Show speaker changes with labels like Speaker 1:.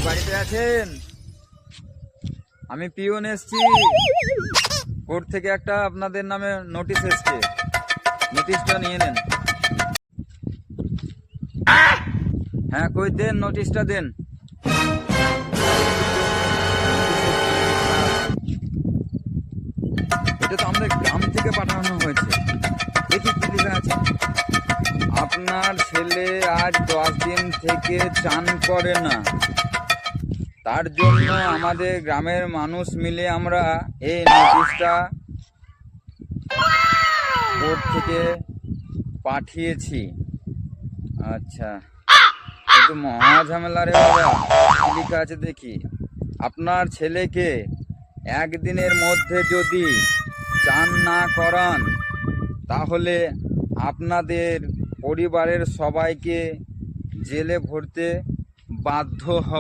Speaker 1: বাড়িতে আছেন? আমি পিওন এসছি। কোর্ট থেকে একটা আপনাদের নামে নোটিশ এসছে, নোটিশটা নিয়ে নেন। হ্যাঁ, কই দেন, নোটিশটা দেন। এটা তো আমাদের গ্রাম থেকে পাঠানো হয়েছে। দেখি কি লেখা আছে। আপনার ছেলে আজ 10 দিন থেকে চান করে না, তার জন্য আমাদের গ্রামের মানুষ মিলে আমরা এই নোটিশটা কোর্ট থেকে পাঠিয়েছি। আচ্ছা, একটু মহা ঝামেলা রে বাবা। কি লেখা আছে দেখি। আপনার ছেলেকে একদিনের মধ্যে যদি চান না করান, তাহলে আপনাদের পরিবারের সবাইকে জেলে ভরতে বাধ্য হবে।